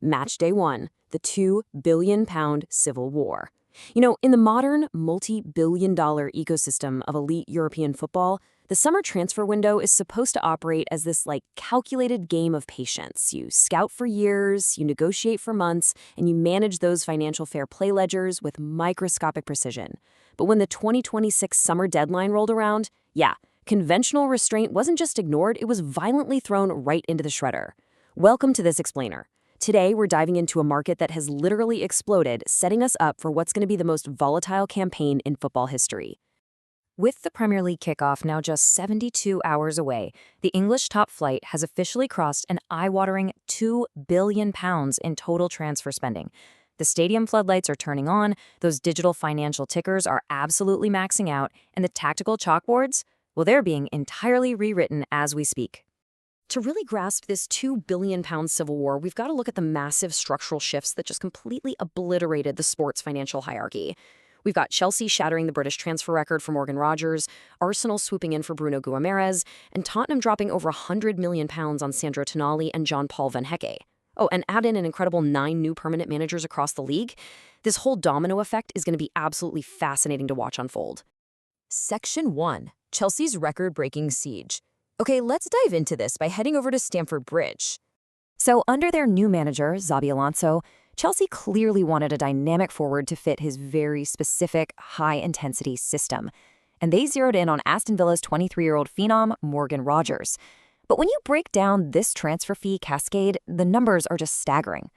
Matchday 1, the £2 billion civil war. In the modern, multi-billion-dollar ecosystem of elite European football, the summer transfer window is supposed to operate as this, calculated game of patience. You scout for years, you negotiate for months, and you manage those financial fair play ledgers with microscopic precision. But when the 2026 summer deadline rolled around, conventional restraint wasn't just ignored, it was violently thrown right into the shredder. Welcome to This Explainer. Today, we're diving into a market that has literally exploded, setting us up for what's going to be the most volatile campaign in football history. With the Premier League kickoff now just 72 hours away, the English top flight has officially crossed an eye-watering £2 billion in total transfer spending. The stadium floodlights are turning on, those digital financial tickers are absolutely maxing out, and the tactical chalkboards, well, they're being entirely rewritten as we speak. To really grasp this £2 billion civil war, we've got to look at the massive structural shifts that just completely obliterated the sport's financial hierarchy. We've got Chelsea shattering the British transfer record for Morgan Rodgers, Arsenal swooping in for Bruno Guimaraes, and Tottenham dropping over £100 million on Sandro Tonali and Jean-Paul Van Hecke. Oh, and add in an incredible 9 new permanent managers across the league. This whole domino effect is going to be absolutely fascinating to watch unfold. Section 1. Chelsea's record-breaking siege. Okay, let's dive into this by heading over to Stamford Bridge. So under their new manager, Xabi Alonso, Chelsea clearly wanted a dynamic forward to fit his very specific, high-intensity system. And they zeroed in on Aston Villa's 23-year-old phenom, Morgan Rodgers. But when you break down this transfer fee cascade, the numbers are just staggering.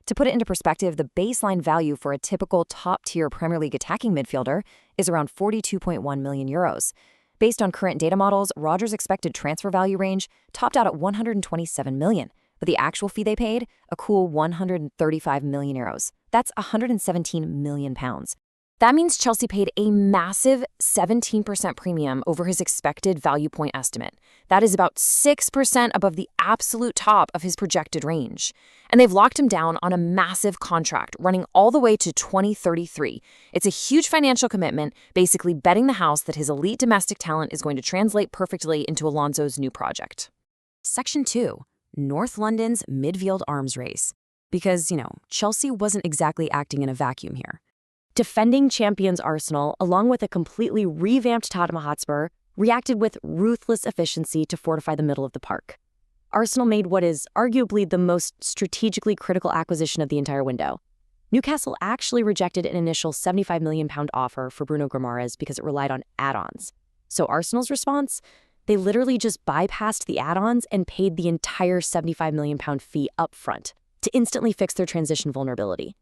To put it into perspective, the baseline value for a typical top-tier Premier League attacking midfielder is around €42.1 million. Based on current data models, Rodgers' expected transfer value range topped out at €127 million, but the actual fee they paid, a cool €135 million. That's £117 million. That means Chelsea paid a massive 17% premium over his expected value point estimate. That is about 6% above the absolute top of his projected range. And they've locked him down on a massive contract running all the way to 2033. It's a huge financial commitment, basically betting the house that his elite domestic talent is going to translate perfectly into Alonso's new project. Section 2. North London's midfield arms race. Because, Chelsea wasn't exactly acting in a vacuum here. Defending champions Arsenal, along with a completely revamped Tottenham Hotspur, reacted with ruthless efficiency to fortify the middle of the park. Arsenal made what is arguably the most strategically critical acquisition of the entire window. Newcastle actually rejected an initial £75 million offer for Bruno Guimaraes because it relied on add-ons. So Arsenal's response? They literally just bypassed the add-ons and paid the entire £75 million fee up front to instantly fix their transition vulnerability.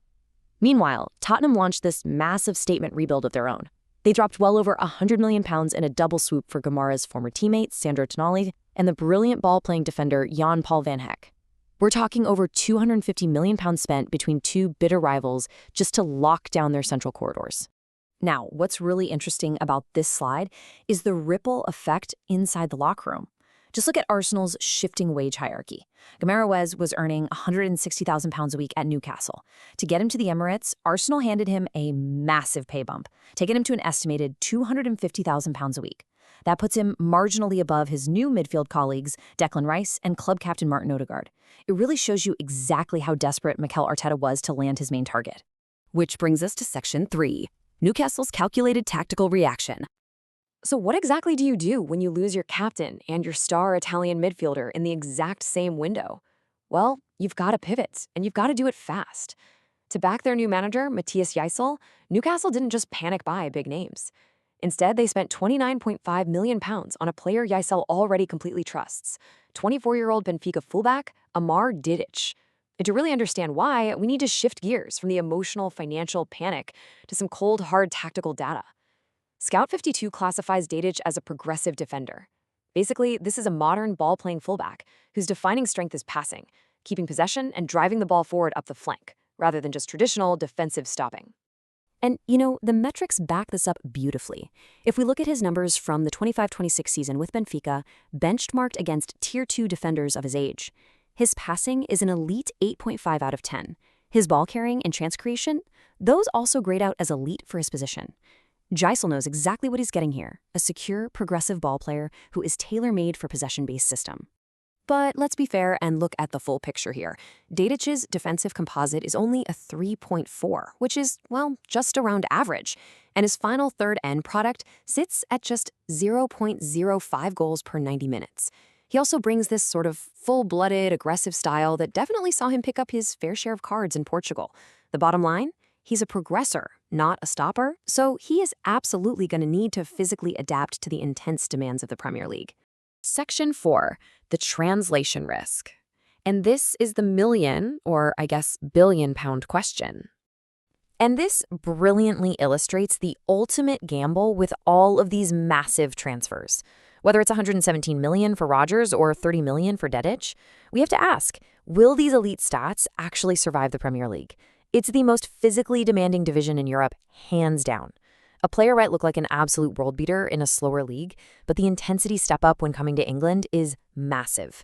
Meanwhile, Tottenham launched this massive statement rebuild of their own. They dropped well over £100 million in a double swoop for Guimaraes' former teammate, Sandro Tonali, and the brilliant ball-playing defender, Jean-Paul Van Hecke. We're talking over £250 million spent between two bitter rivals just to lock down their central corridors. Now, what's really interesting about this slide is the ripple effect inside the locker room. Just look at Arsenal's shifting wage hierarchy. Guimaraes was earning £160,000 a week at Newcastle. To get him to the Emirates, Arsenal handed him a massive pay bump, taking him to an estimated £250,000 a week. That puts him marginally above his new midfield colleagues, Declan Rice and club captain Martin Odegaard. It really shows you exactly how desperate Mikel Arteta was to land his main target. Which brings us to Section 3, Newcastle's calculated tactical reaction. So what exactly do you do when you lose your captain and your star Italian midfielder in the exact same window? Well, you've got to pivot, and you've got to do it fast. To back their new manager, Matthias Gisel, Newcastle didn't just panic buy big names. Instead, they spent £29.5 million on a player Gisel already completely trusts, 24-year-old Benfica fullback Amar Didic. And to really understand why, we need to shift gears from the emotional financial panic to some cold, hard tactical data. Scout 52 classifies Didic as a progressive defender. Basically, this is a modern ball-playing fullback whose defining strength is passing, keeping possession and driving the ball forward up the flank, rather than just traditional defensive stopping. And, the metrics back this up beautifully. If we look at his numbers from the 25-26 season with Benfica, benchmarked against Tier 2 defenders of his age, his passing is an elite 8.5 out of 10. His ball carrying and chance creation, those also grade out as elite for his position. Gisel knows exactly what he's getting here, a secure, progressive ball player who is tailor-made for possession-based system. But let's be fair and look at the full picture here. Datic's defensive composite is only a 3.4, which is, well, just around average. And his final third end product sits at just 0.05 goals per 90 minutes. He also brings this sort of full-blooded, aggressive style that definitely saw him pick up his fair share of cards in Portugal. The bottom line? He's a progressor, not a stopper, so he is absolutely going to need to physically adapt to the intense demands of the Premier League. Section 4, the translation risk. And this is the million, or I guess billion-pound question. And this brilliantly illustrates the ultimate gamble with all of these massive transfers. Whether it's 117 million for Rodgers or 30 million for Dedic, we have to ask, will these elite stats actually survive the Premier League? It's the most physically demanding division in Europe, hands down. A player might look like an absolute world beater in a slower league, but the intensity step up when coming to England is massive.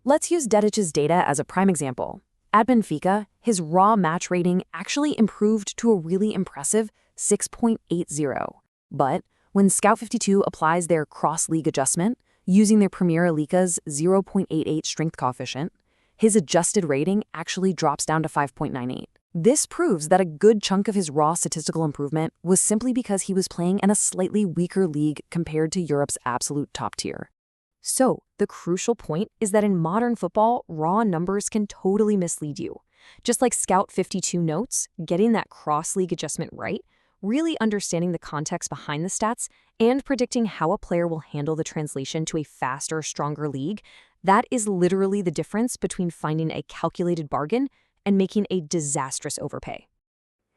Let's use Dedic's data as a prime example. At Benfica, his raw match rating actually improved to a really impressive 6.80. But when Scout 52 applies their cross-league adjustment, using their Premier Liga's 0.88 strength coefficient, his adjusted rating actually drops down to 5.98. This proves that a good chunk of his raw statistical improvement was simply because he was playing in a slightly weaker league compared to Europe's absolute top tier. So, the crucial point is that in modern football, raw numbers can totally mislead you. Just like Scout 52 notes, getting that cross-league adjustment right, really understanding the context behind the stats, and predicting how a player will handle the translation to a faster, stronger league, that is literally the difference between finding a calculated bargain and making a disastrous overpay.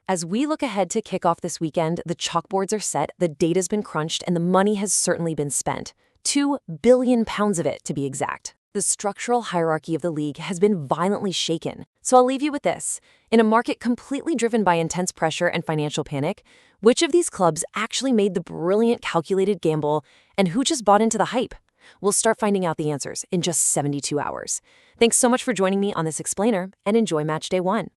As we look ahead to kick off this weekend, the chalkboards are set, the data's been crunched, and the money has certainly been spent. £2 billion of it, to be exact. The structural hierarchy of the league has been violently shaken. So I'll leave you with this. In a market completely driven by intense pressure and financial panic, which of these clubs actually made the brilliant calculated gamble, and who just bought into the hype? We'll start finding out the answers in just 72 hours. Thanks so much for joining me on this explainer, and enjoy Matchday 1.